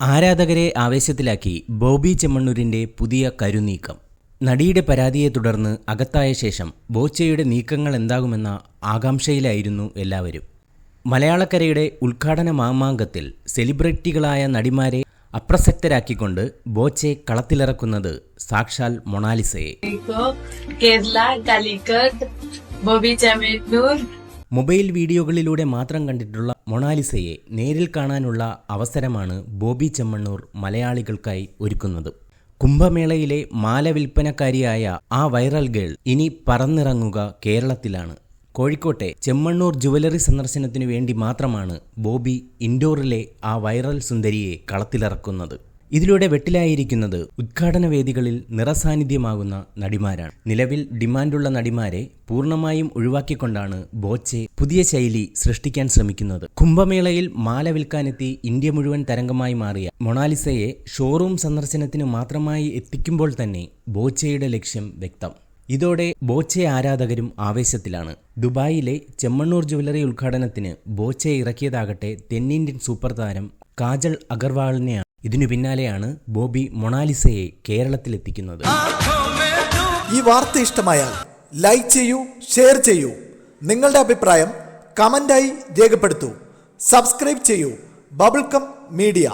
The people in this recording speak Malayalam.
ആരാധകരെ ആവേശത്തിലാക്കി ബോബി ചെമ്മണ്ണൂരിന്റെ പുതിയ കരുനീക്കം. നടിയുടെ പരാതിയെ തുടർന്ന് അകത്തായ ശേഷം ബോച്ചയുടെ നീക്കങ്ങൾ എന്താകുമെന്ന ആകാംക്ഷയിലായിരുന്നു എല്ലാവരും. മലയാളക്കരയുടെ ഉദ്ഘാടന മാമാങ്കത്തിൽ സെലിബ്രിറ്റികളായ നടിമാരെ അപ്രസക്തരാക്കിക്കൊണ്ട് ബോച്ചെ കളത്തിലിറക്കുന്നത് സാക്ഷാൽ മൊണാലിസയെ. മൊബൈൽ വീഡിയോകളിലൂടെ മാത്രം കണ്ടിട്ടുള്ള മൊണാലിസയെ നേരിൽ കാണാനുള്ള അവസരമാണ് ബോബി ചെമ്മണ്ണൂർ മലയാളികൾക്കായി ഒരുക്കുന്നത്. കുംഭമേളയിലെ മാല വിൽപ്പനക്കാരിയായ ആ വൈറൽ ഗേൾ ഇനി പറന്നിറങ്ങുക കേരളത്തിലാണ്. കോഴിക്കോട്ടെ ചെമ്മണ്ണൂർ ജുവലറി സന്ദർശനത്തിനു വേണ്ടി മാത്രമാണ് ബോബി ഇൻഡോറിലെ ആ വൈറൽ സുന്ദരിയെ കളത്തിലിറക്കുന്നത്. ഇതിലൂടെ വെട്ടിലായിരിക്കുന്നത് ഉദ്ഘാടന വേദികളിൽ നിറസാന്നിധ്യമാകുന്ന നടിമാരാണ്. നിലവിൽ ഡിമാൻഡുള്ള നടിമാരെ പൂർണ്ണമായും ഒഴിവാക്കിക്കൊണ്ടാണ് ബോച്ചെ പുതിയ ശൈലി സൃഷ്ടിക്കാൻ ശ്രമിക്കുന്നത്. കുംഭമേളയിൽ മാല വിൽക്കാനെത്തി ഇന്ത്യ മുഴുവൻ തരംഗമായി മാറിയ മൊണാലിസയെ ഷോറൂം സന്ദർശനത്തിന് മാത്രമായി എത്തിക്കുമ്പോൾ തന്നെ ബോച്ചയുടെ ലക്ഷ്യം വ്യക്തം. ഇതോടെ ബോച്ചെ ആരാധകരും ആവേശത്തിലാണ്. ദുബായിലെ ചെമ്മണ്ണൂർ ജുവലറി ഉദ്ഘാടനത്തിന് ബോച്ചെ ഇറക്കിയതാകട്ടെ തെന്നിന്ത്യൻ സൂപ്പർ താരം കാജൽ അഗർവാളിനെയാണ്. ഇതിനു പിന്നാലെയാണ് ബോബി മൊണാലിസയെ കേരളത്തിലെത്തിക്കുന്നത്. ഈ വാർത്ത ഇഷ്ടമായാൽ ലൈക്ക് ചെയ്യൂ, ഷെയർ ചെയ്യൂ. നിങ്ങളുടെ അഭിപ്രായം കമന്റായി രേഖപ്പെടുത്തൂ. സബ്സ്ക്രൈബ് ചെയ്യൂ ബബിൾകം മീഡിയ.